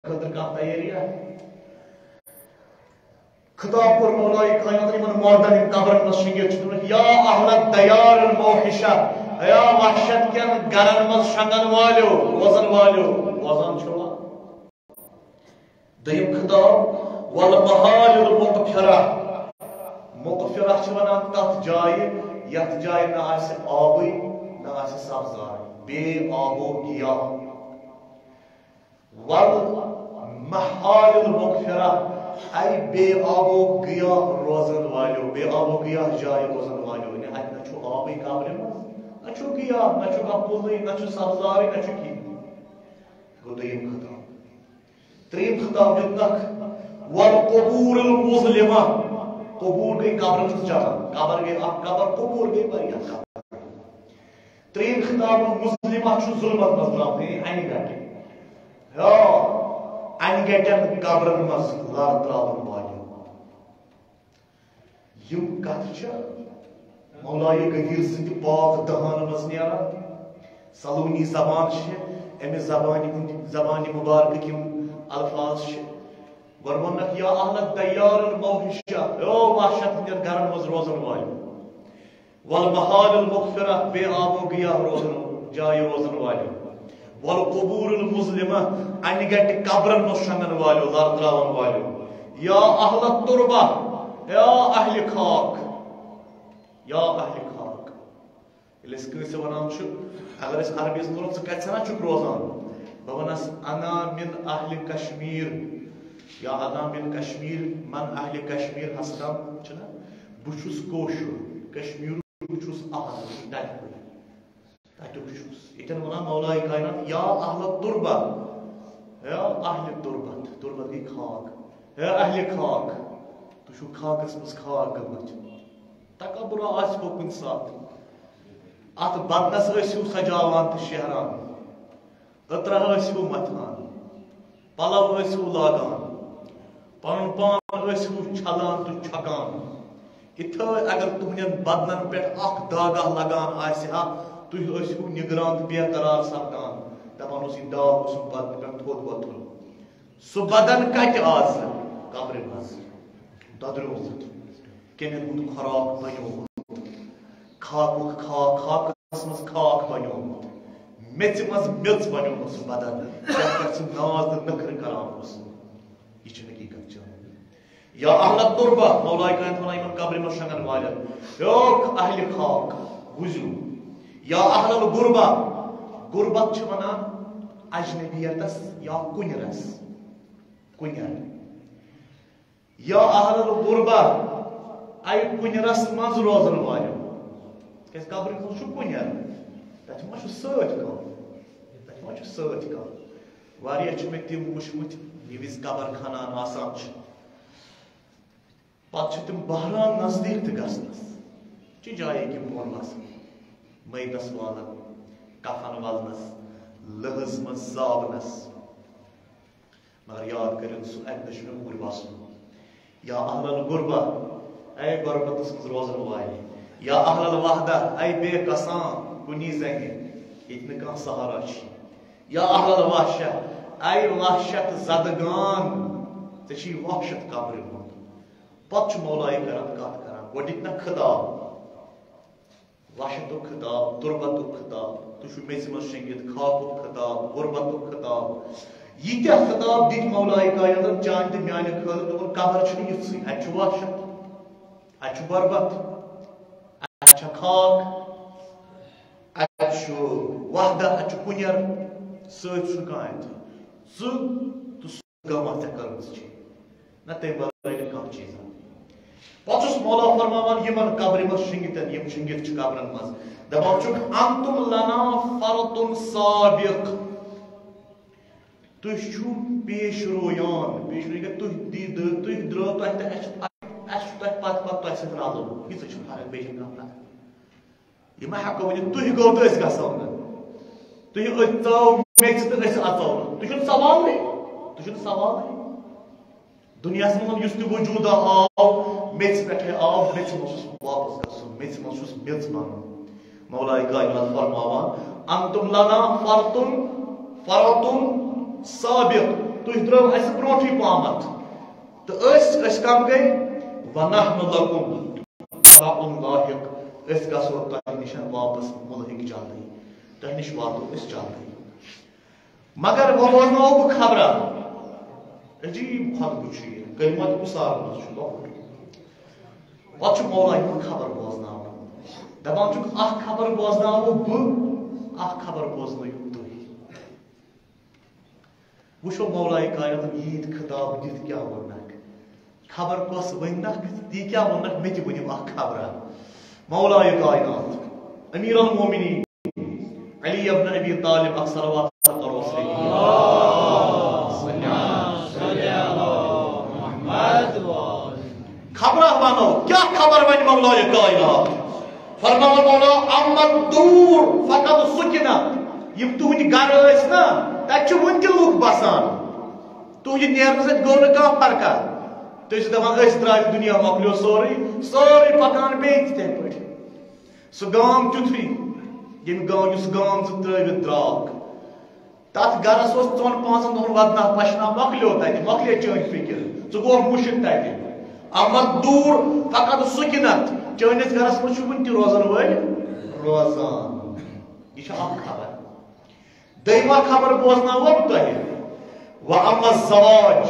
خطر کا تیاری ہے خطاب پر مولائی کائنات من مردن قبر نشنگیر چھ یا اہل الدیار الموحشہ یا وحشت کن گرن مز شنگن والیو وزن چھوا دیم خطاب والبحال المقفرہ مقفرہ چھ ونان تت جائے یت جائے نہ آسہ آبی نہ آسہ سبزار بے آب و گیاہ والمحال المقفرہ ای بے آب و گیاہ روزن والیو بے آب و گیاہ جائے روزن والیو یعنی ات نہ چھو آبی قبر مز نہ چھو گیاہ نہ چھو کپوزی نہ چھو سبزاری نہ چھو کی گو دیم خطاب تریم خطاب جتنک والقبور المظلمہ قبور گئی قبر مز جانا قبر گئی قبر قبور گئی بریہ قبر تریم خطاب مسلمہ چھو ظلمت مزرام ہے اینی گھٹے اینی گھٹن قبر مز لار تراون والیو یم کت چھ مولائی گدیر سند پاک دہان مز نیران سلونی زبان چھ امی زبانی مبارک کم الفاظ چھ گرونک یا اہل الدیار الموحشہ او وحشت ہندین گرن مز روزن والیو والمحال المغفرہ بے آب و گیاہ روزن جائے روزن والیو والقبور المظلمہ اینی گٹ قبرن مز شنگن والیو لار تراون والیو یا اہل التربہ یا اہل خاک یا اہل خاک یل اس کنس ونان چھ اگر اس عربی اس ژ کت سنا چھ روزان بونس انا من اہل کشمیر یا انا من کشمیر من اہل کشمیر ہستم چھنا بچھس کوشر کشمیر بچھس اہل تاتیک چھس یتن ونان مولائی کائنات یا اہل التربہ یا اہل تربت تربت گئی خاک یا اہل خاک تو چھو خاکس مز خاک گمت تکبر آسو کن سات ات بدنس ٲسِو سجاوان تو شہران عطرہ ٲسِو متھان پلو ٲسِو لاگان پن پان ٲسِو چھلان تو چھکان اتھے اگر تہندین بدنن پہ اخ داگہ لگان آسہِ ہا تُہۍ ٲسِو نگران تو بے قرار سپدان دپان اوس یہ داغ اوسُم بدن پہ تھوٚد ووٚتھُن سُہ بدن کتہِ آز قبرِ منٛز دۄدریومُت کیٚمٮ۪ن ہُنٛد خوراک بنیومُت خاکُک خاکس منٛز خاک بنیومُت میٚژِ منٛز میٚژ بنیومُت سُہ بدن یتھ پٮ۪ٹھ سُہ ناز تہٕ نخرٕ کران اوس یہ چھِ حقیقت جان یا اہل التربہ مولائی کائنات ونان یمن قبرِ منٛز شنگن والٮ۪ن یوک اہل خاک بوٗزِو یا اہل الغربہ غربت چھ ونان اجنبیتس یا کنرس کنر یا اہل الغربہ اے کنرس مز روزن والیو کیاز قبر مز چھ کنر تتھ ما چھ سۭتۍ کانٛہہ واریاہ چھ مےٚ تِم وٕچھمٕتۍ یہِ وِزِ قبر کھنان آسان چھ پتہٕ چھ تِم بہران نزدیٖک تہِ گژھنس چھ جایے کہِ بۄن وسان میتس والن کفن ولنس لہس مز زابنس مگر یاد کرو سہ اکہ دہ مے اوٗرۍ وسن یا اہل الغربہ اے غربتس مز روزن والے یا اہل الوحدہ اے بے کسان کنی زنگہ ییٚتہِ نہٕ کانٛہہ سہارا چھ یا اہل الوحشہ اے وحشت زدگان ژےٚ چھی وحشت قبرِ ہُنٛد پتہٕ چھُ مولائی کران کتھ کران گۄڈنیُک نہ خطاب وحشتُک خطاب تربتُک خطاب تُہۍ چھِو میٚژِ منٛز شٔنگِتھ خاکُک خطاب غربتُک خطاب ییٖتیاہ خطاب دِتۍ مولائی کائنات چانہِ تہٕ میانہِ خٲطرٕ دوٚپُن قبر چھُنہٕ یِژھٕے اَتہِ چھُ وحشت اَتہِ چھُ غربت اَتہِ چھےٚ خاک اَتہِ چھُ وحدہ اَتہِ چھُ کُنیر سۭتۍ چھُنہٕ کانٛہہ اَتہِ ژٕ تہٕ سُہ غمہ ژےٚ کٔرمٕژ چھے نہ تمہِ ورٲے نہٕ کانٛہہ چیٖزا پتہٕ چھُس مولا فرماوان یمن قبرِ منٛز شٔنگِتھ یم شٔنگِتھ چھِ قبرن منٛز دپان چھُکھ انتم لنا فرتن سابق تُہۍ چھِو پیش رویان پیش روی گٔے تُہۍ درٛٲو تۄہہِ تہٕ اَسہِ چھُ تۄہہِ پتہٕ تۄہہِ سۭتۍ رلُن ییٖژاہ چھِ فرق بیٚیہِ چھِ کانٛہہ فرق یہِ ما ہٮ۪کو ؤنِتھ تُہۍ گوٚو تہٕ أسۍ گژھو نہٕ تُہۍ ژاو میٚژِ تہٕ أسۍ اژو نہٕ تُہۍ چھُنہٕ سوالٕے دنیاہس منٛز یُس تہِ وجوٗدا آو میٚژِ پٮ۪ٹھے آو میٚژِ منٛز چھُس واپس گژھُن میٚژِ منٛز چھُس میٚژ بنُن مولائی کائنات فرماوان انتم لنا فرتن سابق تُہۍ درٛٲو اَسہِ برٛونٛٹھٕے پہمتھ تہٕ أسۍ کم گٔے وَنَحْنُ لَكُمْ تَبَعٌ لَاحِقٌ أسۍ گژھو تۄہہِ نِش واپس مُلحِق جلدی تۄہہِ نِش واتو أسۍ جلدی مگر وۄنۍ بوزناوو بہٕ خبرا عجیٖب خۄطبہٕ چھُ یہِ کلمت اُسار منٛز چھُ لۄکُٹ پتہٕ چھُ مولا ہُنٛد خبر بوزناوان دپان چھُکھ اکھ خبر بوزناوو بہٕ اکھ خبر بوزنٲیِو تُہۍ وٕچھو مولایہِ کائناتن ییٖتۍ خطاب دِتھ کیٛاہ ووٚنکھ خبر کۄس ؤنکھ تی کیٛاہ ووٚنکھ مےٚ تہِ ؤنِو اکھ خبرا مولایہِ کائنات امیر المومنین علی ابن ابی طالب اکھ صلوات کرو خبرہ ونو کیا خبر ون مولائے کائنات فرماون مولا اما دور فقط سکنت یم تہنٛدۍ گرٕ ٲسۍ نا تتہِ چھِ وُنہِ تہِ لُکھ بسان تہنٛدِ نیرنہٕ سۭتۍ گوٚو نہٕ کانٛہہ فرقا تُہۍ چھِو دپان أسۍ درٛاے دُنیا مۄکلیو سورُے پکان بیٚیہِ تِتھے پٲٹھۍ سُہ گام تیُتھُے ییٚمہِ یُس گام ژٕ ترٛٲوِتھ درٛاکھ تتھ گرس اوس 4-5 دۄہن ودنا پشنا مۄکلیو تتہِ مۄکلے چٲنۍ فکر ژٕ گوٚو مُشِک تتہِ اما دوٗر فقط سُکنت چٲنِس گرس منٛز چھُ وُنہِ تہِ روزن وٲلۍ روزان یہِ چھِ اکھ خبر دوٚیِمہ خبر بوزناوو تۄہہِ وَأَمَّا الزَّوَاجُ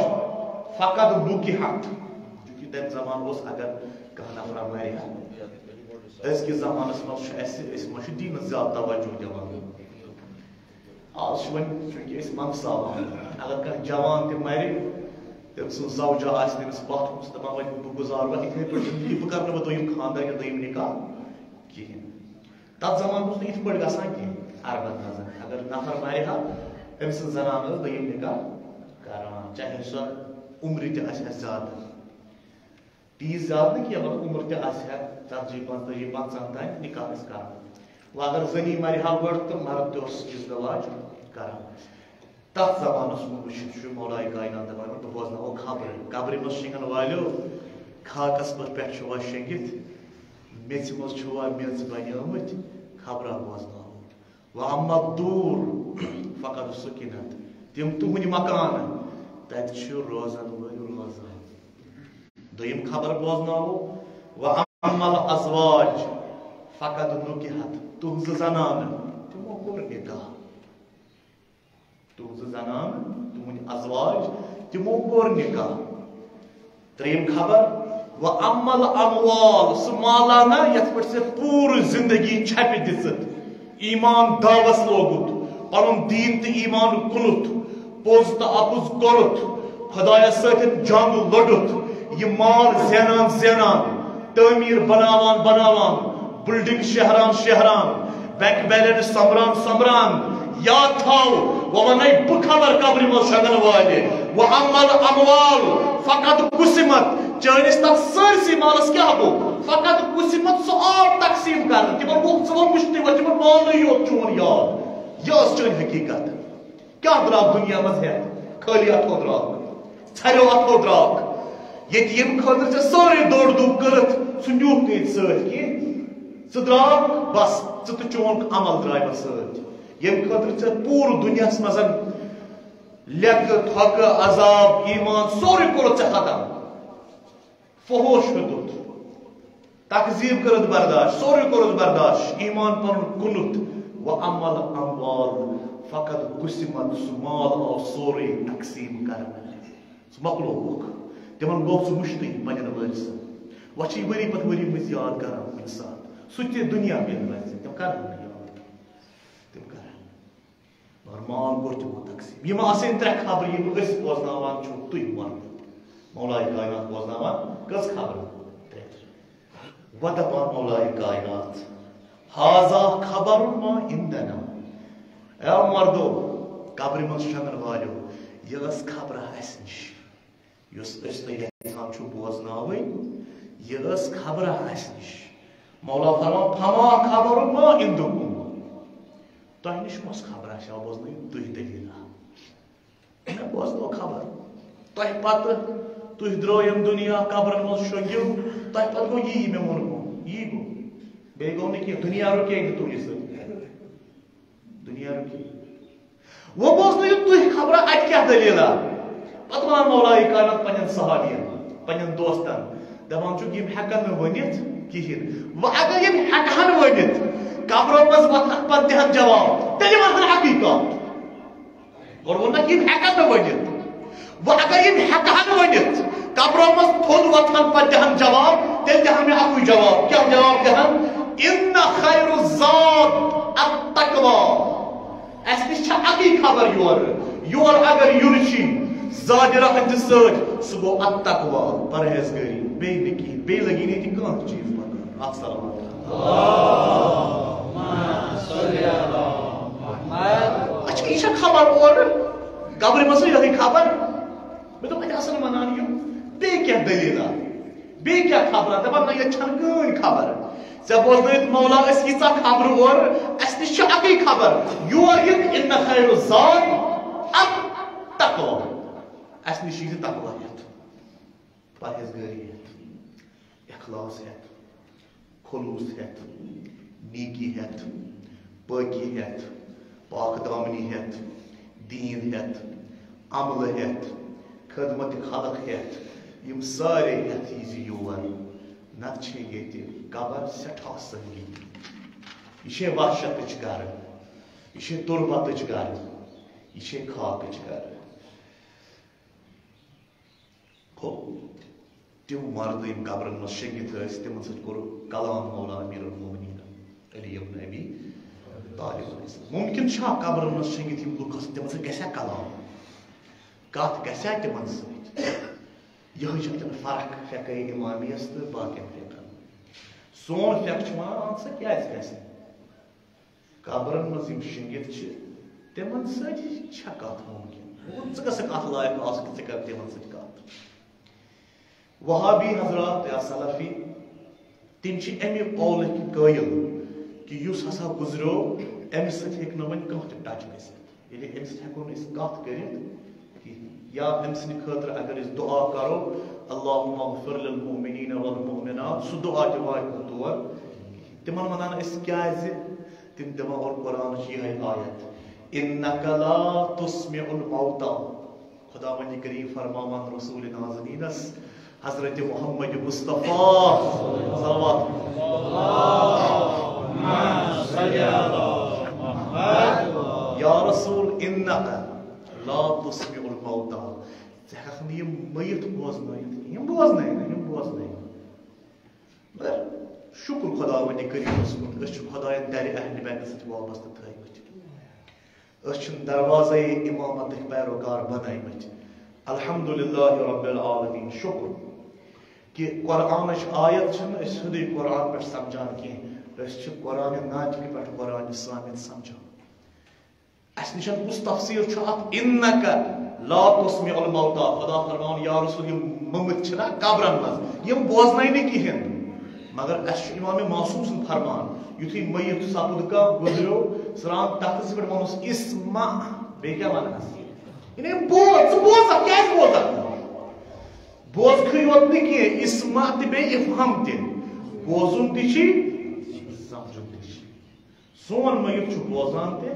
فقط نُکِحَت چوٗنٛکہِ تَمہِ زمانہٕ اوس اگر کانٛہہ نفرا مرِ ہا أزکِس زمانس منٛز چھُ أسۍ ما چھِ دیٖنس زیادٕ توجہ دِوان آز چھُ وۄنۍ چوٗنٛکہِ أسۍ منٛگساوان اگر کانٛہہ جوان تہِ مرِ تٔمۍ سٕنٛز زوجہ آسہِ تٔمِس پتھ سُہ دپان وۄنۍ بہٕ گُزارٕ وۄنۍ یِتھٕے پٲٹھۍ زندگی بہٕ کرٕ نہٕ وۄنۍ دوٚیِم خانٛدر یا دوٚیِم نکاح کِہیٖنۍ تتھ زمانہٕ اوس نہٕ یِتھ پٲٹھۍ گژھان کینٛہہ اربت نظر اگر نفر مرِ ہا أمۍ سٕنٛز زنان ٲس دوٚیِم نکاح کران چاہے سۄ عمرِ تہِ آسہِ ہا زیادٕ تیٖژ زیادٕ نہٕ کینٛہہ مطلب عمر تہِ آسہِ ہا 40-45-50 تانۍ نکاح ٲسۍ کران وۄنۍ اگر زٔنی مرِ ہا گۄڈٕ تہٕ مرد تہِ اوس اِزدِواج کران تتھ زمانس منٛز وٕچھِتھ چھُ مولایہِ کائنات دپان بہٕ بوزناوو خبرٕ قبرِ منٛز شیٚنگن والیو خاکس پٮ۪ٹھ چھُوا شیٚنگِتھ میژِ منٛز چھُوا میژ بنیٲمٕتۍ خبرا بوزناوو وَأَمَّا الدوٗر فقط سُکنت تِم تُہنٛدۍ مکان تتہِ چھِ روزن وٲلۍ روزان دوٚیِم خبر بوزناوو وَأَمَّا الْأَزْوَاجُ فقط نُکِحَت تُہنٛزٕ زنانہٕ تِمو کوٚر نکاح تُہنٛزٕ زنانہٕ تُہنٛدۍ ازواج تِمو کوٚر نکاح ترٛیٚیِم خبر وَأَمَّا الْأَمْوال سُہ مالانا یتھ پٮ۪ٹھ ژےٚ پوٗرٕ زندگی چھپہِ دِژٕتھ ایمان داوس لوگُتھ پنُن دیٖن تہٕ ایمان کُنُتھ پوٚز تہٕ اپُز کوٚرُتھ خۄدایس سۭتۍ جنگ لوٚڑُتھ یہِ مال زینان تعمیٖر بناوان بلڈنگ شہران بینک بیلنس سمبران یاد تھاو وہ ونے بہٕ خبر قبرِ منٛز شنگن والہِ وَأَمَّا الْأَمْوال فقط قُسِمت چٲنِس تتھ سٲرسٕے مالس کیٛاہ گوٚو فقط قُسِمت سُہ آو تقسیٖم کرنہٕ تِمن گوٚو ژٕ ووٚن مُشتٕے وۄنۍ تِمن مالنٕے یوت چون یاد یہِ ٲس چٲنۍ حقیٖقت کیٛاہ درٛاو دُنیا منٛز ہٮ۪تھ خٲلی اتھو درٛاکھ ژھرٮ۪و اتھو درٛاکھ ییٚتہِ ییٚمہِ خٲطرٕ ژےٚ سٲرٕے دوٚڑ دُب کٔرٕتھ سُہ نیوٗکھ نہٕ ییٚتہِ سۭتۍ کینٛہہ ژٕ درٛاکھ بس ژٕ تہٕ چون عمل درٛاے پتہٕ سۭتۍ ییٚمہِ خٲطرٕ ژےٚ پوٗرٕ دُنیاہس منٛز لیٚکھٕ تھۄکہٕ عذاب ایمان سورُے کوٚرُتھ ژےٚ ختم فحوش ہیوٚتُتھ تقزیٖب کٔرٕتھ برداشت سورُے کوٚرُتھ برداشت ایمان پنُن کُنُتھ وَأَمَّا الْأَمْوال فقط قُسِمت سُہ مال آو سورُے تقسیٖم کرنہٕ سُہ مۄکلووُکھ تِمن گوٚو سُہ مُشتٕے پننٮ۪ن وٲرثن وۄنۍ چھِ ؤری پتہٕ ؤری مٔنٛزۍ یاد کران کُنہِ ساتہٕ سُہ تہِ دُنیا مِلہِ تِم کرن نہٕ یاد تِم کرن مگر مال کوٚر تِمو تقسیٖم یِم آسٕنۍ ترٛےٚ خبرٕ یِم أسۍ بوزناوان چھُو تُہۍ وَنُن مولایہِ کائنات بوزناوان کٔژ خبرٕ ترٛےٚ وۄنۍ دپان مولایہِ کائنات ہاذا خبر ما عندنا اے مردو قبرِ منٛز شنگن والیو یہِ ٲس خبرا اسہِ نِش یُس أسۍ تۄہہِ یژھان چھُو بوزناوٕنۍ یہِ ٲس خبرا اسہِ نِش مولا فرمان فما خبر ما عندكم تۄہہِ نِش کۄس خبر آسیو بوزنٲوِو تُہۍ دٔلیٖلا مےٚ بوزنو خبر تۄہہِ پتہٕ تُہۍ درٛٲو ییٚمہِ دُنیا قبرن منٛز شۄنٛگِو تۄہہِ پتہٕ گوٚو یی مےٚ ووٚنمُت یی گوٚو بیٚیہِ گوٚو نہٕ کینٛہہ دُنیا رُکے نہٕ تُہنٛدِ سۭتۍ دُنیا رُکے وۄنۍ بوزنٲوِو تُہۍ خبرا اتہِ کیٛاہ دٔلیٖلا دپان مولائی کائنات پنن صحابین پنن دوستن دپان چھُ یم ہیکن نہٕ ؤنِتھ کِہیٖنۍ وۄنۍ اگر یم ہیکہن ؤنِتھ قبرو منٛز وۄتھن پتہٕ دِہن جواب تیٚلہِ ونہن حقیٖقت گۄڈٕ ووٚن نہ یم ہیکن نہٕ ؤنِتھ وۄنۍ اگر یم ہیکہن ؤنِتھ قبرو منٛز تھوٚد وۄتھن پتہٕ دِہن جواب تیٚلہِ دِہن مےٚ اکُے جواب کیٛاہ جواب دِہن ان خیر الزاد التقوی اس نش چھِ اکی خبر یور اگر یُن چھی زادِ رحمتہِ سۭتۍ سُہ گوٚو التقوی پرہیزگٲری بیٚیہِ نہٕ کِہیٖنۍ بیٚیہِ لگی نہٕ ییٚتہِ کانٛہہ چیٖز پکان اکھ سلام اچھا یہ خبر اور قبرِ منٛز یِہٕے خبر مےٚ دوٚپ اَتہِ آسن ونان یِم بیٚیہِ کیٛاہ دٔلیٖلا بیٚیہِ کیٛاہ خبرا دپان نہ ییٚتہِ چھنہٕ کٕہٕنۍ خبر ژےٚ بوزنٲیِتھ مولا أسۍ ییٖژاہ خبرٕ اورٕ اَسہِ نِش چھِ اَکٕے خبر یور یِن اِن خیر الزاد التقوی اَسہِ نِش یی تقوی ہٮ۪تھ پرہیزگٲری ہٮ۪تھ اخلاص ہٮ۪تھ خلوص ہٮ۪تھ نیکی ہٮ۪تھ پٲکی ہٮ۪تھ پاک دامنی ہٮ۪تھ دیٖن ہٮ۪تھ عملہٕ ہٮ۪تھ خدمت خلق ہٮ۪تھ یم سارے ہٮ۪تھ یی زِ یور نتہٕ چھِ ییٚتہِ قبر سٮ۪ٹھاہ سنگین یہ چھے وحشتٕچ گرٕ یہ چھے تُربتٕچ گرٕ یہ چھے خاکٕچ گرٕ گوٚو تِم مرد یم قبرن منٛز شٔنگِتھ ٲسۍ تِمن سۭتۍ کوٚر کلام مولا امیر المومنین علی ابن ابی طالب ممکن چھا قبرن منٛز شٔنگِتھ یم لُکھ ٲسۍ تِمن سۭتۍ گژھیا کلام کتھ گژھیا تِمن سۭتۍ یہٕے چھِ اتٮ۪ن فرق فقہ امامیس تہٕ باقین فقہن سون فقہ چھُ ونان سۄ کیازِ گژھِ قبرن منٛز یم شٔنگِتھ چھِ تِمن سۭتۍ چھا کتھ ممکن ژٕ گژھکھ اتھ لایق آسُن ژٕ کر تِمن سۭتۍ کتھ وہابی حضرات یا سلفی تِم چھِ امہِ قولٕکۍ قٲیل کہِ یُس ہسا گُزریو أمِس سۭتۍ ہیٚکہِ نہٕ وۄنۍ کانٛہہ تہِ ٹچ گٔژھِتھ ییٚلہِ أمِس سۭتۍ ہٮ۪کو نہٕ أسۍ کتھ کٔرِتھ کِہیٖنۍ یا أمۍ سٕنٛدِ خٲطرٕ اگر أسۍ دُعا کرو اللہُمَ اغفر للمؤمنین والمؤمنات سُہ دُعا تہِ واتہِ نہٕ تور تِمن ونان أسۍ کیازِ تِم دِوان اور قرآنٕچ یِہے آیت انک لا تسمع الموتى خدا وندِ کریم فرماوان رسول نازنینس حضرت محمد مصطفیٰ صلوات یا رسول انک لا تسمع الموتى ژٕ ہٮ۪ککھ نہٕ یِم مٔیِت بوزنٲیِتھ یِم بوزنٲے مگر شُکر خدا وندِ کریٖمس کُن أسۍ چھِ خۄدایَن دَرِ اہلِ بیتَس سۭتۍ وابستہٕ تھٲیمٕتۍ أسۍ چھِنہٕ دروازے اِمامتٕکۍ پیروکار بنٲیمٕتۍ الحمدللہ رب العالمین شُکر کہ قرآنٕچ آیت چھنہٕ أسۍ سیوٚدُے قرآن پٮ۪ٹھ سمجھان کینٛہہ أسۍ چھِ قرآنِ ناطقہِ پٮ۪ٹھ قرآنِ سامِد سمجھان اَسہِ نِش کُس تفسیٖر چھُ اَتھ اِنَّکَ لا تسمع الموتى خدا فرماوان یا رسول یِم مٔمٕتۍ چھِنا قبرن منٛز یِم بوزنٲے نہٕ کِہیٖنۍ مگر اَسہِ چھُ امامِ معصوٗم سُنٛد فرمان یُتھُے مٔیِت سپُد کانٛہہ گُزریو ژٕران تختس پٮ۪ٹھ ووٚنُس اسمع بیٚیہِ کیٛاہ ونس یعنی بوز ژٕ بوزکھ کیٛازِ بوزکھ بوزکھٕے یوت نہٕ کینٛہہ اسمع تہِ بیٚیہِ افہام تہِ بوزُن تہِ چھی سمجُن تہِ چھی سون مٔیِت چھُ بوزان تہِ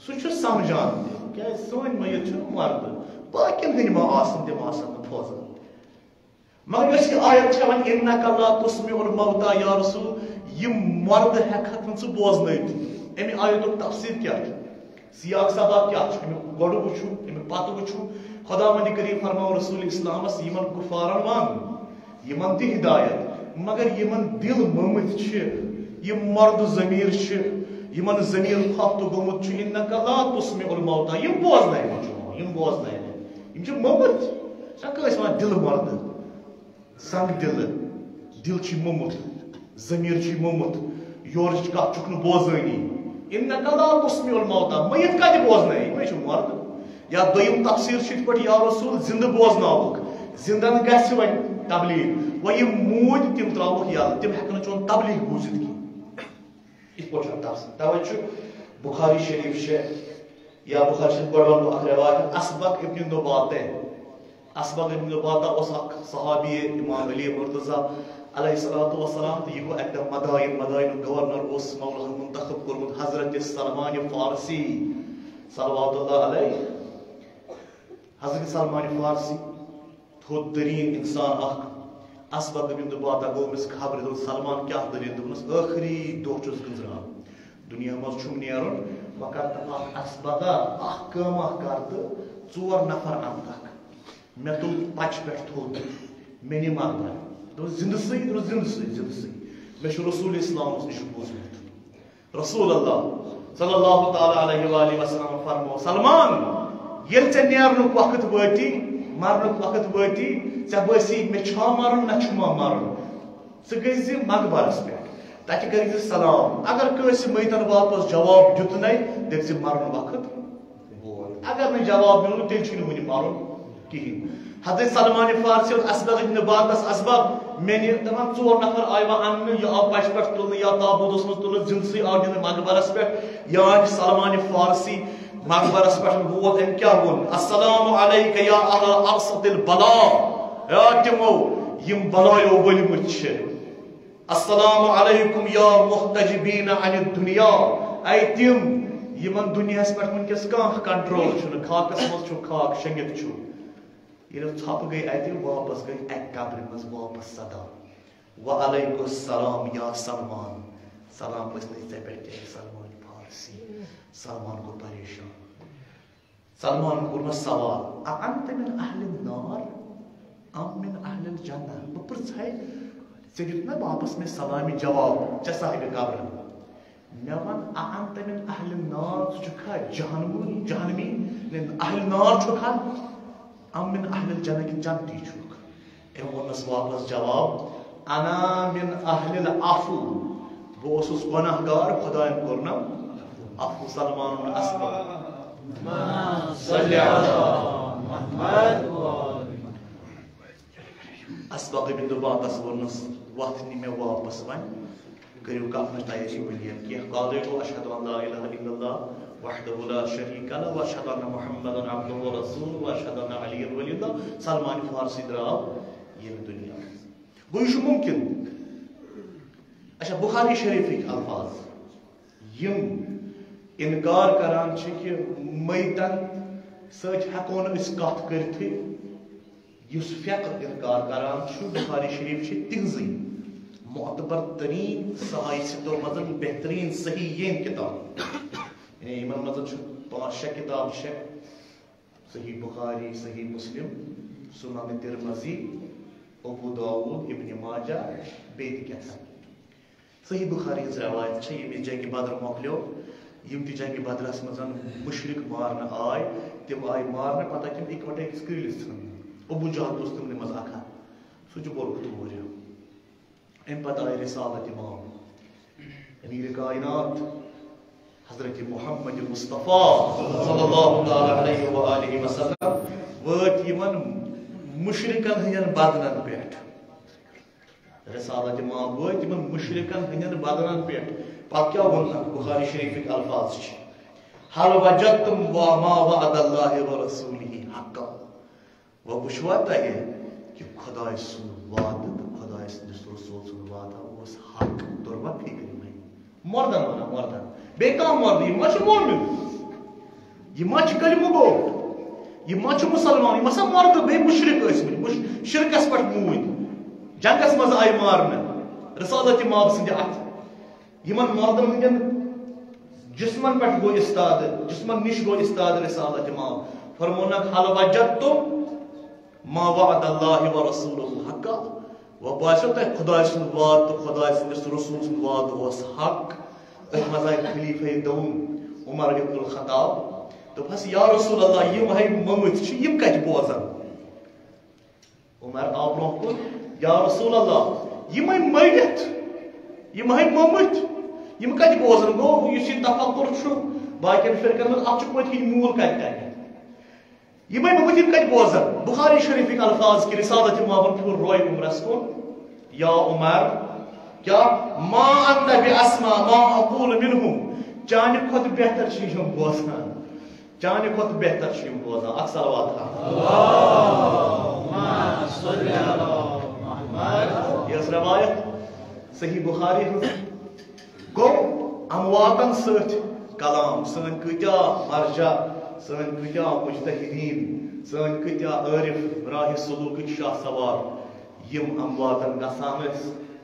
سُہ چھُ سمجھان تہِ کیٛازِ سٲنۍ مٔیِت چھُ مردٕ باقین ہٕنٛدۍ ما آسن تِم آسن نہٕ بوزان مگر یۄس یہِ آیت چھِ وۄنۍ اِنَّکَ لا تسمع الموتى یا رسول یِم مردٕ ہٮ۪کہکھ نہٕ ژٕ بوزنٲیِتھ اَمہِ آیتُک تفسیٖر کیٛاہ چھُ سیاق سباق کیٛاہ چھُ امیُک گۄڈٕ وٕچھو امیُک پتہٕ وٕچھو خدا وندِ کریم فرماو رسول اسلامس یِمن کُفارن ون یِمن تہِ ہدایت مگر یِمن دل مٔمٕتۍ چھِ یِم مردٕ ضمیٖر چھِ یِمن ضمیٖر کھۄفتہٕ گوٚمُت چھُ اِنَّکَ لا تسمع الموتى یِم بوزناے نہٕ یِم بوزناے نہٕ یِم چھِ مٔمٕتۍ سۄ کٲنٛسہِ ونان دِلہٕ مردٕ سنگ دل چھُ موٚمُت ضمیٖر چھُ موٚمُت یورٕچ کتھ چھُکھ نہٕ بوزٲنی اِنَّکَ لا تسمع الموتى مٔیِت کتہِ بوزنٲے یِمے چھِ مردٕ یا دوٚیِم تفسیٖر چھِ یِتھ پٲٹھۍ یا رسول زِندٕ بوزناوُکھ زِندن گژھِ وۄنۍ تبلیٖغ وۄنۍ یِم موٗدۍ تِم ترٛاوُکھ یَلہٕ تِم ہٮ۪کن نہٕ چون تبلیٖغ بوٗزِتھ کینٛہہ یِتھ پٲٹھۍ چھُ تفسیٖر تَوَے چھُ بُخاری شریٖف چھِ یا بُخاری شریٖف گۄڈٕ وَنہٕ بہٕ اکھ رِوایت اسبق ابن نُباتہ اسبق ابن نُباتہ اوس اکھ صحابی امام علی مرتضیٰ علیہ الصلوۃ والسلام تہٕ یہِ گوٚو اَکہِ دۄہ مداینُک گورنر اوس مولاہن منتخب کوٚرمُت حضرت سلمان فارسی صلوات اللہ علیہ حضرت سلمان فارسی تھوٚد ترین انسان اخ اسبق بن دباتا گومس خبر دل سلمان کیا دلیل دونس آخری دۄہ چھُس گزران دنیا مز چھُم نیرُن بہٕ کر تہٕ اکھ اسبقا اکھ کٲم اکھ کر تہٕ 4 نفر انتکھ مےٚ تُل پچہِ پٮ۪ٹھ تھوٚد مےٚ نہِ مقبر دوٚپُس زِندٕ سٕے دوٚپُس زِندٕ سٕے زِندٕ سٕے مےٚ چھُ رسول اسلامس نِش بوٗزمُت رسول اللہ صلی اللہ تعالیٰ علیہ وآلہ وسلم فرمو سلمان ییٚلہِ ژےٚ نیرنُک وقت وٲتی مرنُک وقت وٲتی ژےٚ بٲسی مےٚ چھا مرُن نہ چھُما مرُن ژٕ گٔژھۍ زِ مقبرس پٮ۪ٹھ تتہِ کٔرۍ زِ سلام اگر کٲنٛسہِ مٔیتن واپس جواب دیُتنَے دٔپۍ زِ مرُن وقت ووت اگر نہٕ جواب میلُن تیٚلہِ چھُنہٕ وُنہِ مرُن کِہیٖنۍ حضرت سلمان فارسی اوس اسبق ابن باقس اسبق مےٚ نہِ دپان 4 نفر آیہِ وۄنۍ اننہٕ یہِ آو پچہِ پٮ۪ٹھ تُلنہٕ یا تابوٗتس منٛز تُلنہٕ زِندسٕے آو دِنہٕ مقبرس پٮ۪ٹھ یا سلمان فارسی مقبرس پٮ۪ٹھ ووت أمۍ کیٛاہ ووٚن السلام علیکہ یا اہل ارصد البلا یا تِمو یِم بلایو ؤلمٕتۍ چھِ السلام علیکم یا محتجبین عن الدنیا اے تِم یِمن دُنیاہس پٮ۪ٹھ وٕنکٮ۪س کانٛہہ کنٹرول چھُنہٕ خاکس منٛز چھُ خاک شٔنگِتھ چھُ ییٚلہِ ژھۄپہٕ گٔے اَتہِ واپس گٔے اَکہِ قبرِ منٛز واپس صدا وعلیکم السلام یا سلمان سلام ٲسۍ ژےٚ پٮ۪ٹھ تہِ سلمان فارسی سلمان گوٚو پریشان سلمان کوٚر مےٚ سوال اَنتَ من اہل النار ام من اہل الجنہ بہٕ پرٛژھے ژےٚ دیُت مےٚ واپس مےٚ سلامہِ جواب ژےٚ صاحبِ قبر مےٚ وَن اَنتَ من اہل النار ژٕ چھُکھا جہنمی اہل نار چھُکھا ام من اہل الجنہ کِنہٕ جنتی چھُکھ أمۍ ووٚننَس واپس جواب انا من اہل العفو بہٕ اوسُس گۄناہ گار خۄدایَن کوٚرنم عفو سلمان اسبق اسبق ابن دباقس ووٚننَس وَتھ نہِ مےٚ واپس وۄنۍ کٔرِو کَفنٕچ تیٲری ؤلِتھ کینٛہہ قالے گوٚو اشہدُ ان لا اِلہَ اِلَّا اللہِ وحدہ لا شریٖک لہ واشہدُ ان محمدًا عبدہ ورسولہ واشہدُ ان علی ولی اللہ سلمان فارسی درٛاو ییٚمہِ دُنیا گوٚو یہِ چھُ مُمکِن اچھا بخاری شریٖفٕکۍ الفاظ یِم اِنکار کران چھِ کہِ مٔیتن سۭتۍ ہٮ۪کو نہٕ أسۍ کتھ کٔرتھٕے یُس فقہ اِنکار کران چھُ بخاری شریٖف چھِ تِہنٛزٕے معتبر ترین صحائفتو منٛز بہترین صحیحین کتاب یعنی یِمن منٛز چھُ 5-6 کتاب چھےٚ صحیح بخاری صحیح مسلم سنن ترمذی ابو داؤد ابن ماجہ بیٚیہِ تہِ کیٛاہ صحیح بخاری ہٕنٛز روایت چھےٚ ییٚمہِ جنگہِ بدر مۄکلیو یِم تہِ جنگہِ بدرس منٛز مُشرِق مارنہٕ آے تِم آیہِ مارنہٕ پتہٕ تِم اِکوٹے أکِس کرٛیٖلِس ژھٕننہٕ ابو جہل اوس تِمنٕے منٛز اکھا سُہ چھُ کوٚرمُت واریاہ امہِ پتہٕ آیہِ رسالت امام امیر کائنات حضرت محمد مصطفیٰ صلی اللہ تعالیٰ علیہ وآلہ وسلم وٲتۍ یِمن مُشرِقن ہٕنٛدٮ۪ن بدنن پٮ۪ٹھ رسالت امام وٲتۍ یِمن مُشرِقن ہٕنٛدٮ۪ن بدنن پٮ۪ٹھ پتہٕ کیٛاہ ووٚنکھ بخاری شریٖفٕکۍ الفاظ چھِ حل وجدتم ما وعد اللہ ورسولہ حقا وۄنۍ وٕچھوا تۄہہِ کہِ خۄداے سُنٛد وعدٕ تہٕ خۄداے سٕنٛدِس رسوٗل سُنٛد وعدٕ اوس حق توٚروا فِکرِ وۄنۍ مردن ونان مردن بیٚیہِ کانٛہہ مرد یہِ ما چھُ مومن یہِ ما چھُ کلمہٕ گوٚو یہِ ما چھُ مُسلمان یِم ہسا مرد بیٚیہِ مُشرِق ٲسۍمٕتۍ شرکس پٮ۪ٹھ موٗدۍ جنگس منٛز آیہِ مارنہٕ رسالت امام سٕنٛدِ اتھٕ یِمن مردن ہٕنٛدٮ۪ن جسمن پٮ۪ٹھ گوٚو استاد جسمن نِش گوٚو استاد رسالت امام فرمونکھ حل وجدتم ما وعد اللہ ورسولہ حقا وۄنۍ باسیو تۄہہِ خۄداے سُنٛد وعدٕ تہٕ خۄداے سٕنٛدِس رسوٗل سُنٛد وعدٕ اوس حق أتھۍ منٛز آیہِ خلیٖفے دوٚم عمر ابن الخطاب دوٚپہس یا رسول اللہ یِم ہے مٔمٕتۍ چھِ یِم کتہِ بوزن عمر آو برونٛہہ کُن یا رسول اللہ یِمے مٔرِتھ یِم ہے مٔمٕتۍ یِم کتہِ بوزن گوٚو یُس یہِ تفکر چھُ باقین فرقن منٛز اتھ چھُ پٔتۍ کِنۍ موٗل کتہِ تانۍ یِمے مٔمٕتۍ یِم کتہِ بوزن بخاری شریٖفٕکۍ الفاظ کہِ رسالت امامن پھیوٗر روے عمرس کُن یا عمر کیا ما انت باسمع ما اقول منهم چانہِ کھۄتہٕ بہتر چھِ یِم بوزان چانہِ کھۄتہٕ بہتر چھِ یِم بوزان اکھ صلوات یہِ ٲس روایت صحیح بخاری ہٕنٛز گوٚو امواتن سۭتۍ کلام سٲنۍ کۭتیاہ مرجع سٲنۍ کۭتیاہ مجتہدیٖن سن کتیا عارف راہ سلوک شاہ سوار یم امواتن گسان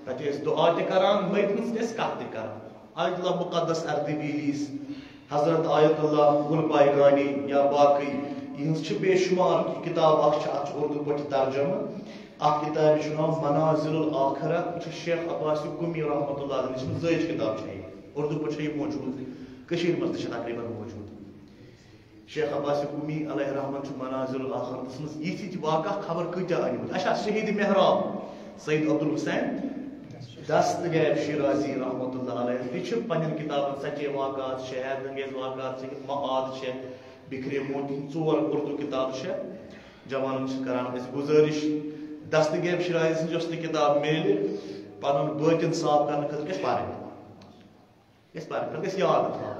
تتہ دعا تہ کران میتن کت تہ کران آیت اللہ مقدس اردبیلیس حضرت آیت اللہ گل پائگانی یا باقی یہ بے شمار کتاب ات اردو پہ ترجمہ اخ کتاب ناو منازل الآخرہ شیخ عباس گمی رحمۃ اللہ علیہ زائج کتاب اردو پہ موجود مز تقریباً موجود شیخ عباس گمی علیہ رحمت منازل الآخرہ تس مز یہ واقعہ خبر کتیا آمت اچھا شہید محراب سید عبدالحسین دستگیر شیرازی رحمۃ اللہ علیہ یہ پنن کتابن سچے واقعات شہر انگیز واقعات معاد بکھرے موتی ژور اردو کتاب جوان کران گزارش دستگیر شیرازی سن اس کتاب میل پن باطن صاف کرنے خاطر پڑھیں یاد تھا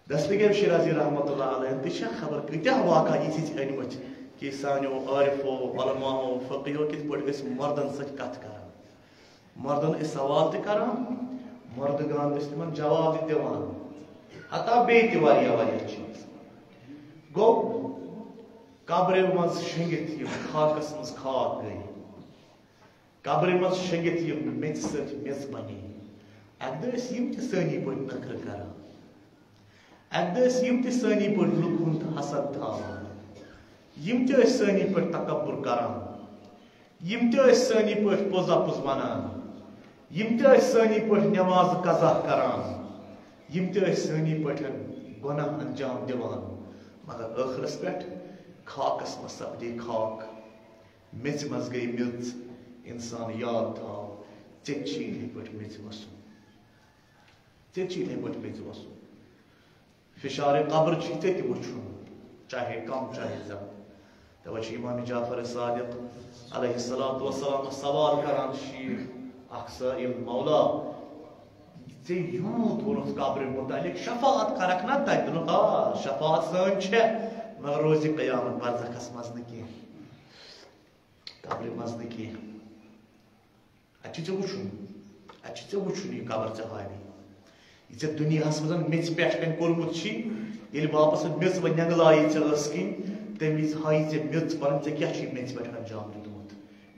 دستگیر شیرازی رحمۃ اللہ علیہ تہ خبر کتیا واقعہ یہ انمت کہ سانو عارفو علماء فقیو کت پہ مردن ست کت کران مردن سوال تہ کران مردگان تمن جواب تہ دِوان حتیٰ بیٚیہِ تہِ واریاہ چیٖز گوٚو قبرِ منٛز شٔنگِتھ یِم خاکس منٛز خاک گٔے قبرِ منٛز شٔنگِتھ یِم میٚژِ سۭتۍ میٚژ بنے اکہِ دۄہ ٲسۍ یِم تہِ سٲنی پٲٹھۍ نخرٕ کران اکہِ دۄہ ٲسۍ یِم تہِ سٲنی پٲٹھۍ لُکھ ہُنٛد حسد تھاوان یِم تہِ ٲسۍ سٲنی پٲٹھۍ تکبر کران یِم تہِ ٲسۍ سٲنی پٲٹھۍ پوٚز اپُز ونان یِم تہِ ٲسۍ سٲنی پٲٹھۍ نٮ۪ماز قضا کران یِم تہِ ٲسۍ سٲنی پٲٹھۍ گۄناہ انجام دِوان مگر ٲخرس پٮ۪ٹھ خاکس منٛز سپدے خاک میٚژِ منٛز گٔے میٚژ انسان یاد تھاو ژےٚ تہِ چھِ یِتھٕے پٲٹھۍ میٚژِ وسُن ژےٚ تہِ چھِ یِتھٕے پٲٹھۍ میٚژِ وسُن فشار قبر چھِ ژےٚ تہِ وٕچھُن چاہے کم چاہے زیادٕ توے چھُ امام جعفر صادق علیہ الصلوۃ والسلام سوال کران شیٖر اکھ سائل مولا ژےٚ یوٗت ووٚنُتھ قبرِ متعلق شفاعت کرکھ نا تتہِ دوٚپُن آ شفاعت سٲنۍ چھےٚ مگر روزِ قیامت برزخس منٛز نہٕ کینٛہہ قبرِ منٛز نہٕ کینٛہہ اتہِ چھُ ژےٚ وٕچھُن یہِ قبر ژےٚ ہاوی یہِ ژےٚ دُنیاہس منٛز میٚژِ پٮ۪ٹھ کنۍ کوٚرمُت چھُی ییٚلہِ واپس میٚژ وۄنۍ نٮ۪نٛگلایی ژےٚ ٲس کِنۍ تمہِ وِزِ ہایی ژےٚ میٚژ پنٕنۍ ژےٚ کیٛاہ چھُے میٚژِ پٮ۪ٹھ انجام دیُتمُت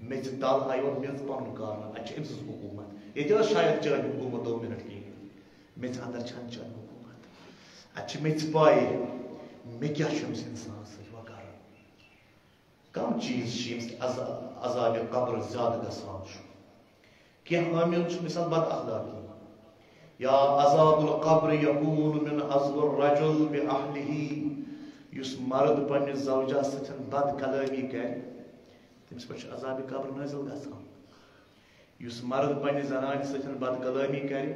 میٚژِ تل ہایون میٚژ پنُن کارنہٕ اتہِ چھِ أمۍ سٕنٛز حکوٗمت ییٚتہِ ٲس شاید چٲنۍ حکوٗمت 2 منٹ کِہیٖنۍ میٚژِ انٛدر چھنہٕ چٲنۍ حکوٗمت اتہِ چھِ میٚژِ پاے مےٚ کیٛاہ چھُ أمِس انسانس سۭتۍ وۄنۍ کرُن کم چیٖز چھِ ییٚمہِ عذابِ قبر زیادٕ گژھان چھُ کینٛہہ عامل چھُ مثال بد اخلاقی یا عذاب القبر یقول من عزل الرجل بأهله یُس مرد پننِس زوجہ سۭتۍ بد کلٲمی کرِ تٔمِس پٮ۪ٹھ چھُ عذابِ قبر نٲزِل گژھان یُس مرد پننہِ زنانہِ سۭتۍ بد کلٲمی کرِ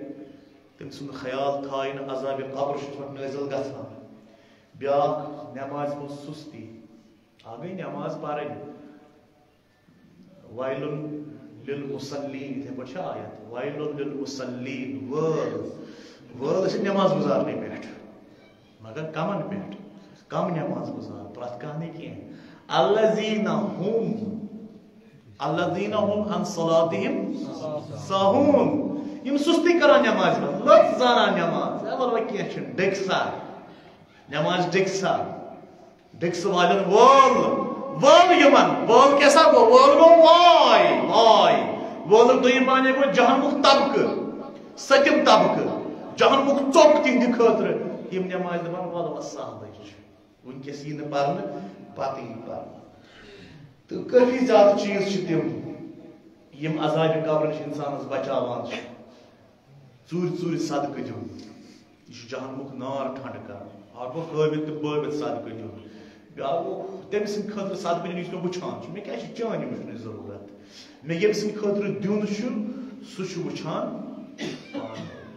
تٔمۍ سُنٛد خیال تھایہِ نہٕ عذابِ قبر چھُ تٔمِس پٮ۪ٹھ نٲزِل گژھان بیاکھ نٮ۪مازِ منٛز سُستی اکھ گٔے نٮ۪ماز پرٕنۍ وَیلٌ لِلمُصَلِّیٖن یِتھٕے پٲٹھۍ چھِ آیت وَیلٌ لِلمُصَلِّیٖن وٲل ٲسِکھ نٮ۪ماز گُزارنٕے پٮ۪ٹھ مگر کمن پٮ۪ٹھ کم نٮ۪ماز گُزار پرٛٮ۪تھ کانٛہہ نہٕ کینٛہہ الذیٖنَ ہُم عن صلاتِہِم ساہوٗن یِم سُستی کران نٮ۪مازِ منٛز لٔژ زانان نٮ۪ماز وۄنۍ کینٛہہ چھُنہٕ ڈٔکۍ سا نٮ۪ماز ڈٔکۍ سا ڈٔکسہٕ والٮ۪ن وول یِمن وول کیٛاہ سا گوٚو وول گوٚو واے وولُک دوٚیِم معنی گوٚو جہنمُک طبقہٕ سٔتِم طبقہٕ جہنمُک ژوٚپ تِہنٛدِ خٲطرٕ یِم نٮ۪مازِ دپان وَلہٕ سہلٕے چھُ وٕنکیٚس یی نہٕ پرنہٕ پتہٕ یی پرنہٕ تہٕ کٲفی زیادٕ چیٖز چھِ تِم یِم عذابِ قبر نِش انسانس بچاوان چھِ ژوٗرِ صدقہٕ دیُن یہِ چھُ جہنمُک نار ٹھنڈٕ کران اکھ گوٚو ہٲوِتھ تہٕ بٲوِتھ صدقہٕ دیُن بیاکھ گوٚو تٔمۍ سٕنٛدِ خٲطرٕ صدقہٕ دیُن یُس مےٚ وٕچھان چھُ مےٚ کیٛاہ چھِ چانہِ وٕچھنٕچ ضروٗرت مےٚ ییٚمہِ سٕنٛدِ خٲطرٕ دیُن چھُ سُہ چھُ وٕچھان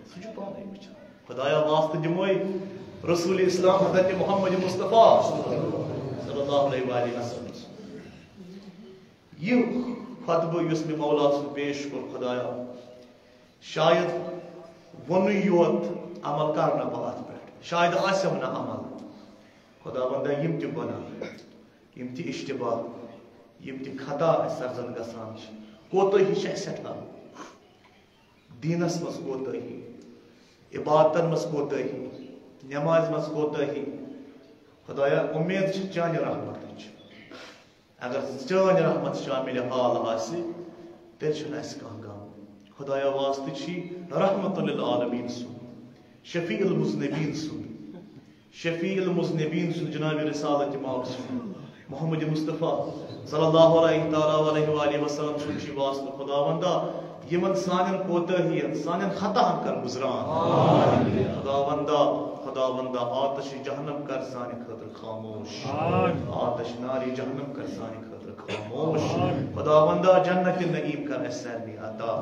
سُہ چھُ پانے وٕچھان خۄدایا واسطہٕ دِموے رسول اسلام حضرت محمد مصطفیٰ صلی اللہ علیہ وسلم یہ خطبہ یُس مےٚ مولا سُنٛد پیش کوٚر خۄدایا شاید ووٚنُے یوت عمل کرنہٕ بہٕ اتھ پٮ۪ٹھ شاید آسٮ۪م نہٕ عمل خۄدا وندا یِم تہِ گۄناہ یِم تہِ اشتباہ یِم تہِ خطا اَسہِ سرزد گژھان چھِ کوتٲہی چھِ اَسہِ سٮ۪ٹھاہ دیٖنس منٛز کوتٲہی عبادتن منٛز کوتٲہی نٮ۪مازِ منٛز کوتٲہی خدایا امید چانہ رحمت اگر چانہ رحمت شامل حال آسی تیل چھن اس کانٛہہ غم خدایا واسطہ چھی رحمت للعالمین سن شفیع المذنبین سن شفیع المذنبین سن جناب رسالت ماؤ سن محمد مصطفیٰ صلی اللہ علیہ وآلہ وسلم سن چھی واسطہ خداوندا یمن سانن کوتاہین سانن خطاہن کر گزران خداوندا آتش جہنم کر سانہ خاطر خاموش آتش ناری جہنم کر سانہ خاطر خاموش خداوندا جنت نعیم کر اس سارنی عطا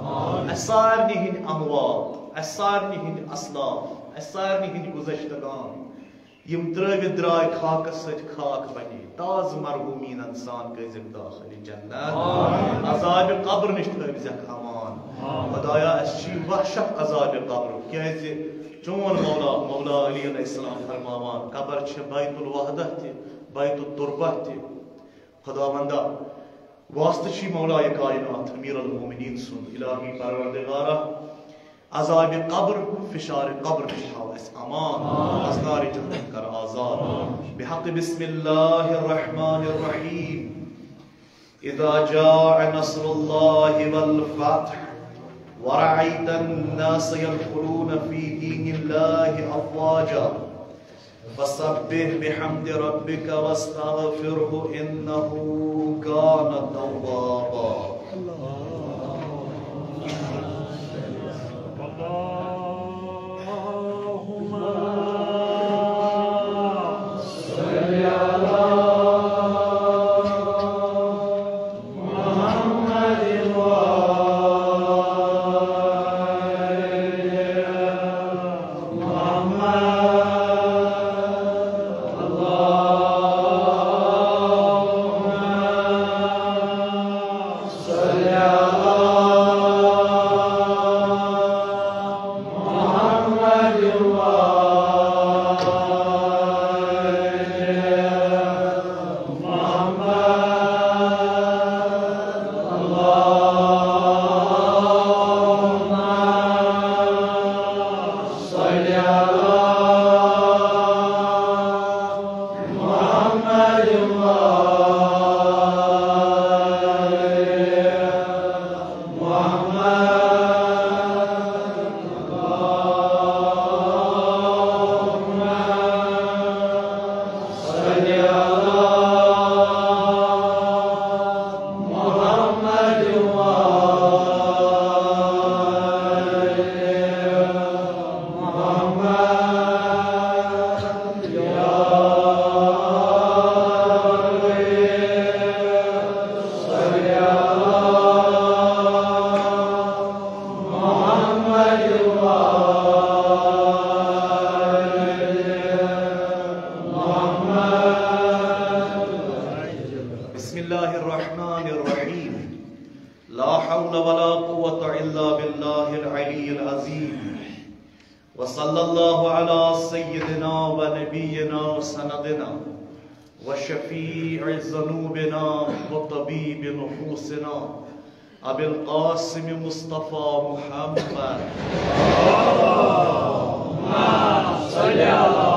اس سارنی ہند اموات اس سارنی ہند اسلاف اس سارنی ہند گزشتگان یم ترٲوِتھ درٛاے خاکس سۭتۍ خاک بنے تاز مرحومین انسان کٔرزِکھ داخل جنت عذاب قبر نش تھٲوزٮ۪کھ امان خدایا اس چھی وحشت عذاب قبر کیازِ چون مولا علی علیہ السلام فرماوان قبر چھ بیت الوحدہ تہ بیت التربہ تہ خداوندا واسطہ چھی مولا کائنات امیر المومنین سن الہی پروردگارہ عذاب قبر فشار قبر نشاو اس امان ازنار جہنم کر آزاد بحق بسم اللہ الرحمن الرحیم اذا جاء نصر اللہ والفتح ورأيت الناس يدخلون في دين الله أفواجا فسبح بحمد ربك واستغفره إنه كان توابا وصلى الله على سيدنا ونبينا وسندنا وشفيع ذنوبنا وطبيب نفوسنا أبي القاسم مصطفى محمد اللهم صل على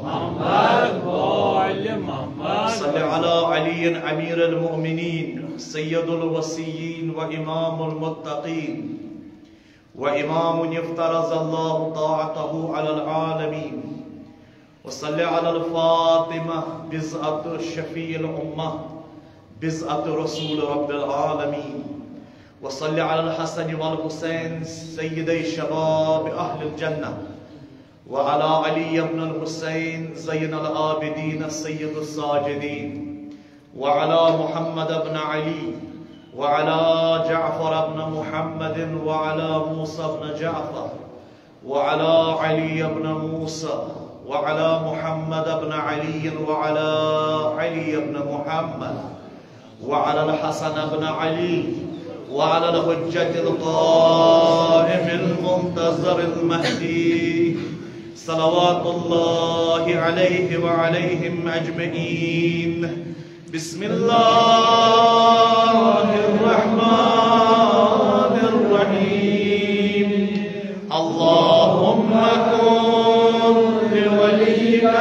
محمد وعلى محمد صل على علي أمير المؤمنين سيد الوصيين وإمام المتقين وإمام يفترض الله طاعته على العالمين وصل على الفاطمة بزعة شفيع الأمة بزعة رسول رب العالمين وصل على الحسن والحسين سيدي شباب أهل الجنة وعلى علي بن الحسين زين العابدين سيد الساجدين وعلى محمد بن علي وعلى جعفر بن محمد وعلى موسى بن جعفر وعلى علي بن موسى وعلى محمد بن علي وعلى علي بن محمد وعلى الحسن بن علي وعلى الحجة القائم المنتظر المهدي صلوات الله عليه وعليهم أجمعين. بسم الله الرحمن الرحيم. اللهم كن لوليك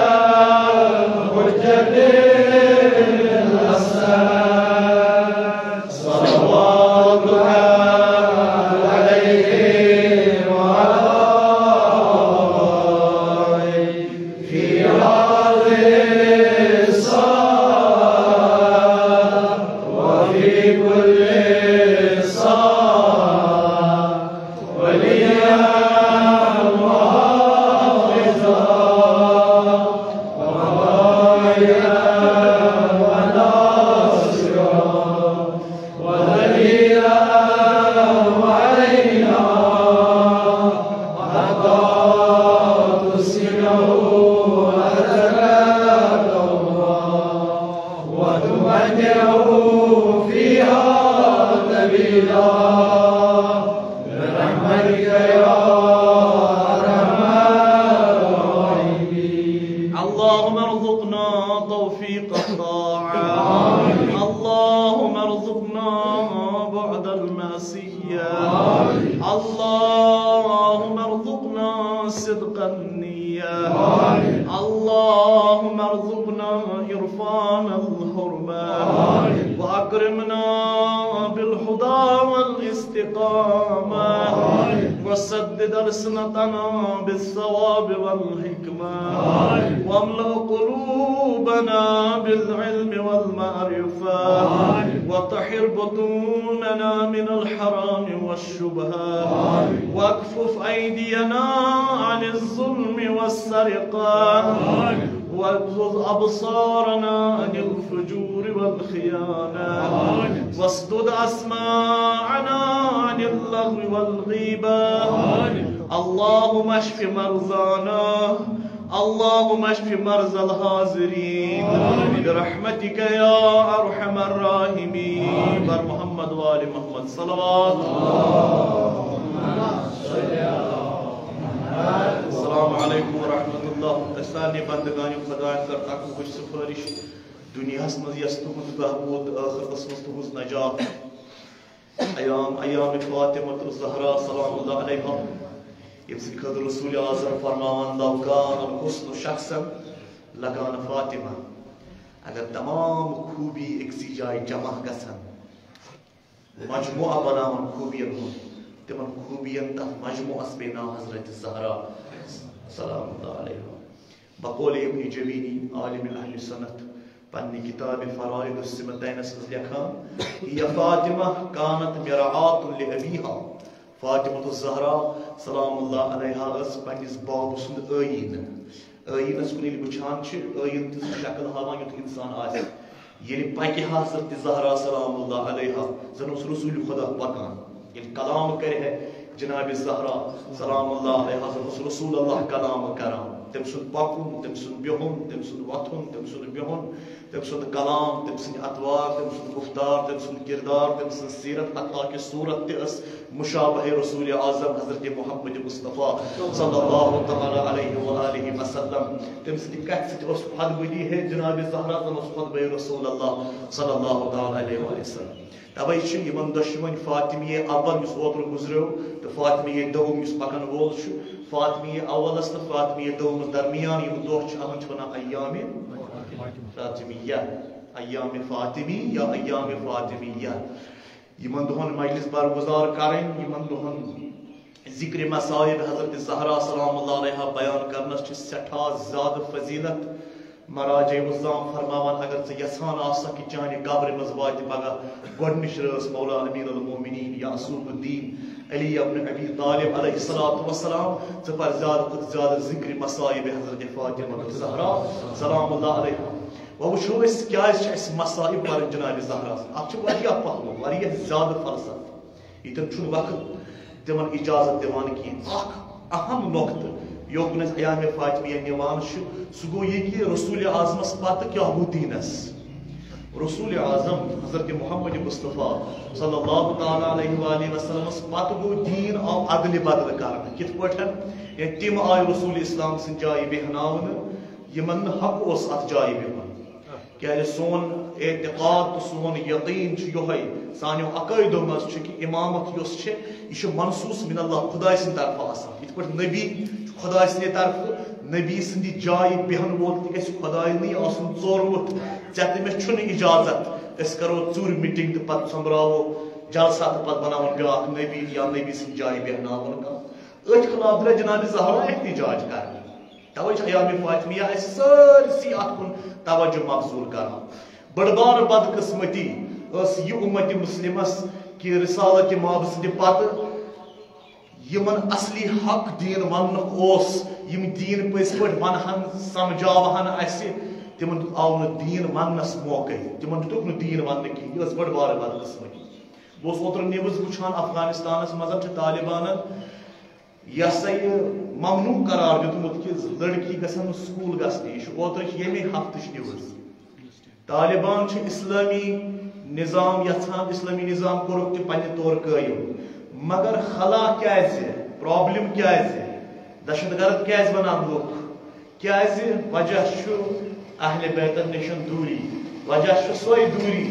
ارزقنا بعد المعصية اللهم ارزقنا صدق النية اللهم ارزقنا عرفان الحرمة وأكرمنا بالهدى والاستقامة وسدد ألسنتنا بالصواب والحكمة واملأ قلوبنا بالعلم والمعرفة وطهر بطوننا من الحرام والشبهات واكفف أيدينا عن الظلم والسرقة واغض أبصارنا عن الفجور والخيانة واسدد أسماعنا عن اللغو والغيبة اللهم اشف مرضانا اللهم اشف مرضى الحاضرين برحمتك يا ارحم الراحمين بر محمد وآل محمد صلوات السلام علیکم ورحمۃ اللہ سارے بندگان خدا کر اکھ خوش سفارش دنیا مز یس تہذ بہبود آخرتس مز تہذ نجات ایام فاطمہ الزہرا سلام اللہ علیہا یم سند رسول اعظم فرمان لو کان الحسن شخصا لکان فاطمہ اگر تمام خوبی اکسی جائے جمع گژھن مجموعہ بناون خوبین ہند تمن خوبین تر مجموعس پہ ناو حضرت زہرا سلام اللہ علیہ بقول ابن جوینی عالم اہل سنت پنی کتاب فرائض السمتینس لکھان یہ فاطمہ کانت مرعات لابیہا فاطمہ الزہرا سلام اللہ علیہ اس پنس باب سند عینس کن وچان عین تس شکل ہاوان یت انسان آسہ یل پکہ حضرت زہرا سلام اللہ علیہ زن اس رسول خدا پکان یل کلام کرے ہے جناب زہرا سلام اللہ علیہ رسول اللہ کلام کران تم سند پکن تم سند بہن تم سند وتھن تم سند بہن تم سند کلام تم سند اطوار تم سند گفتار تم سند کردار تم سند سیرت حتیٰ کہ صورت تس مشابہ رسول اعظم حضرت محمد مصطفیٰ صلی اللہ تعالی علیہ وآلہ وسلم تم سند کت ست خود بلی ہے جناب زہرا تم خود بہ رسول اللہ صلی اللہ تعالی علیہ وآلہ وسلم توے یمن دشمن فاطمیہ اول اس اوتر گزرو تو فاطمیہ دوم اس پکن وول فاطمیہ اولس تو فاطمیہ دومس درمیان یم دہ اتن ونان ایام فاطمیہ ایام فاطمی یا ایام فاطمیہ یمن دہن مجلس برگزار کریں یمن دہن ذکر مصائب حضرت زہرا سلام اللہ علیہ بیان کرنس سٹھا زیادہ فضیلت مراجع الزام فرماوان اگر ژٕ یژھان آسا کہ چانہ قبر مز واتہ پگہ گۄڈنِچ رٲژ مولا امیر المومنین یعصوب الدین علی ابن ابی طالب علیہ الصلوۃ والسلام ژٕ پر زیادہ کھۄتہٕ زیادہ ذکر مصائب حضرت فاطمہ الزہرا سلام اللہ علیہ وچھو اس کیا اس مصائب پر جناب زہرا اتھ چھ واریاہ پہلو واریاہ زیادہ فلسفہ یتن چھُنہٕ وقت تمن اجازت دِوان کینٛہہ اکھ اہم نقطہ یوکن ایام فاطمیہ نوان سہ گو یہ کہ رسول اعظمس پتہ کیا گو دینس رسول اعظم حضرت محمد مصطفیٰ صلی اللہ تعالی علیہ وآلہ وسلم پتہ گو دین آو عدل بدل کرنا کت پٹھن تم آئی رسول اسلام سن جائے بہناون یمن حق اس ات جائے بہن کہ سون اعتقاد تو سون یقین یہ سانو عقائدو مز کہ امامت اس یہ منصوص من اللہ خدا سند طرف آسان یت پہ نبی خدا سند طرف نبی سندی جائے بہن وول تہ گژھِ خدای نی آسن ژورمت ژےٚ تٔمِس چھُنہٕ اجازت أسۍ کرو ژوٗرِ میٖٹِنگ تہٕ پتہٕ سۄمبراوو جلسہ تہٕ پتہٕ بناوون بیٛاکھ نبی یا نبی سٕنٛدِ جایہِ بیٚہناوون کانٛہہ أتھۍ خلاف درٛاے جناب زہرا احتجاج کرنہِ توے چھِ ایام فاطمیہ اسہِ سٲرسٕے اتھ کُن توجہ مبذول کران بٔڑ بار بدقسمتی ٲس یہِ اُمت مسلمس کہِ رسالت ماب سٕنٛدِ پتہٕ یمن اصلی حق دین وننُک اوس یم دین پٔزۍ پٲٹھۍ ونہن سمجھاوہن اسہِ تمن آو نہٕ دین وننس موقع تمن دیُتُکھ نہٕ دین وننہٕ کِہیٖنۍ یہِ ٲس بٔڑ بار بدقسمتی بہٕ اوسُس اوترٕ نِوٕز وٕچھان افغانستانس منٛز چھِ طالبانن یہ ہسا یہ ممنوع قرار دیُتمُت کہ لڑکی گژھن نہٕ سکوٗل گژھنہِ یہِ چھُ اوترٕ ییٚمے ہفتٕچ نِوٕز طالبان چھِ اسلٲمی نظام یژھان اسلٲمی نظام کوٚرُکھ تہِ پننہِ طور قٲیِم مگر خلا کیازِ پرابلم کیازِ دہشت گرد کیازِ ونان لُکھ کیازِ وجہ چھُ اہل بیتن نشن دوری وجہ چھُ سۄے دوری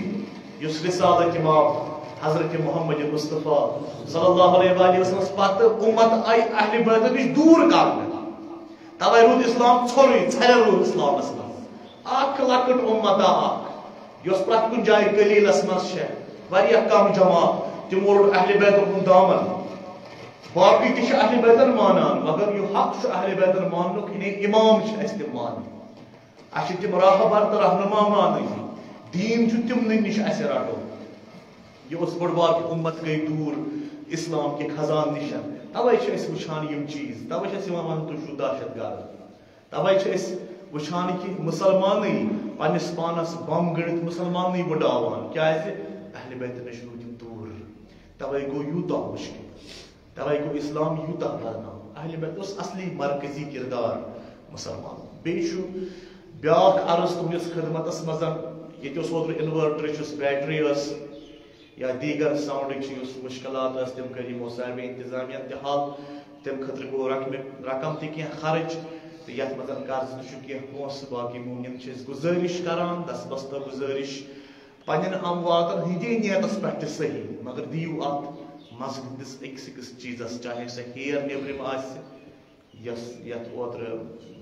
یس رسالت امام حضرت محمد مصطفیٰ صلی اللہ علیہ وآلہ وسلم پتہ امت آئی اہل بیت نش دور کرنے توے رود اسلام ژھوری ژھرے رود اسلامس مز اکھ لکٹ امتا اکھ یس پرٛٮ۪تھ کُنہِ جایہِ قلیٖلس منٛز چھےٚ واریاہ کم جماعت تِمو روٚٹ اہل بیتُک کُن دامن باقٕے تہِ چھِ اہل بیتن مانان مگر یہِ حق چھُ اہل بیتن ماننُک یعنی امام چھِ اَسہِ تِم مانٕنۍ اَسہِ چھِ تِم راہبر تہٕ رہنما مانٕنۍ دیٖن چھُ تِمنٕے نِش اَسہِ رٹُن یہ اس بڑ بار کی امت گئی دور اسلام کے خزان نش توے وچھان یم چیز توے ون تھی چھو دہشت گرد توے وچھان کہ مسلمانے پنس پانس بم گڑت مسلمانے بڑھاوان کیا اہل بیت نش روٗدۍ یِم دور توے گو یوتاہ مشکل توے گو اسلام یوتاہ بدنام اہل بیت اس اصلی مرکزی کردار مسلمان بیٚیہِ بیاکھ عرض تُہنٛدِس خدمتس منٛز ییٚتہِ اوس اوترٕ انورٹر بیٹری یا دیگر ساؤنڈ مشکلات تم کر یمو ساروی انتظامیہ تہ حل تم خطر گو رقم تہ کی خرچ تو یت مز قرض تہ پونسہ باقی مومن گزارش کران دستبستہ گزارش پنن امواتن ہندی نیتس پہ صحیح مگر دیو ات مسجدس اکس اکس چیزس چاہے سہ ہیر نیبرم یس یت اوتر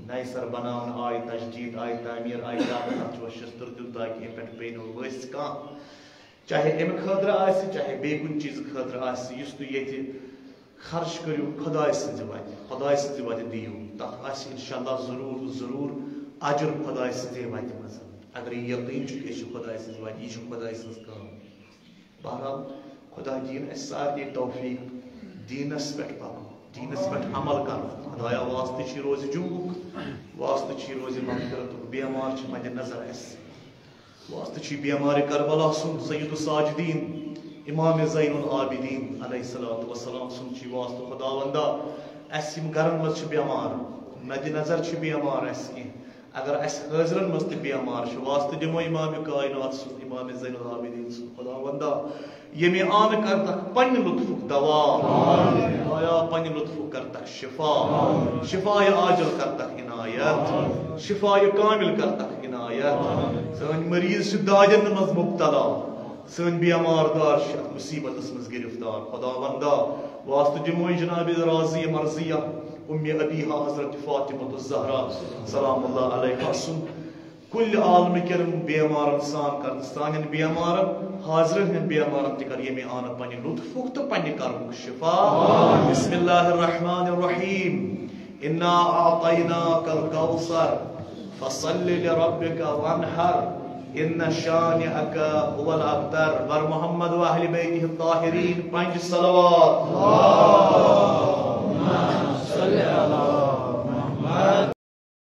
نئے سر بناون آئی تجدید آئی تعمیر آئی تک شستر دن تاکہ یہ پہ پی ورس کان چاہے امہ خاطر آسہِ چاہے بیٚیہِ کُنہِ چیٖزٕ خٲطرٕ آسہِ یُس تُہۍ ییٚتہِ خرچ کٔرِو خۄداے سٕنٛزِ وتہِ دِیِو تتھ آسہِ انشاءاللہ ضروٗر ضروٗر اجر خۄداے سٕنٛزے وتہِ منٛز اگر یہِ یقیٖن چھُ کہِ أسۍ چھِ خۄداے سٕنٛزِ وتہِ یہِ چھُ خۄداے سٕنٛز کٲم بہرحال خۄدا دِیِن اَسہِ سارنٕے توفیٖق دیٖنس پٮ۪ٹھ پکُن دیٖنس پٮ۪ٹھ عمل کرُن خۄدایا واسطہٕ چھِ روزِ جنگُک واسطہٕ چھِ روزِ مغفرتُک بیمار چھِ مدِ نظر اَسہِ واسطہ چھ بیمار کربلا سن سید الساجدین امام زین العابدین علیہ الصلوۃ والسلام سن چھ واسطہ خداوندا اس یم گرن مز چھ بیمار مد نظر چھ بیمار اس کی اگر اس حاضرن مز تہ بیمار چھ واسطہ دمو امام کائنات سن امام زین العابدین سن خداوندا یمی آن کر تک پن لطف دوا آیا پن لطف کر تک شفا شفا عاجل کر تک عنایت شفا کامل کر تک عنایت سن مریض دادن مز مبتلا سن بیمار دار مصیبت مز گرفتار خدا بندہ واسطہ دمو جناب راضی مرضیہ ام ابیہا حضرت فاطمہ الزہرا سلام اللہ علیہا سن کل عالم کرن بیمارن سان کر سان بیمارن حاضرن ہن بیمارن تہ کر یمی آن پنہ لطفک تو پنہ کرمک شفا بسم اللہ الرحمن الرحیم انا اعطیناک الکوثر فصل لربک وانحر ان شانئک هو الابتر بر محمد و اہل بیتہ الطاہرین 5 صلوات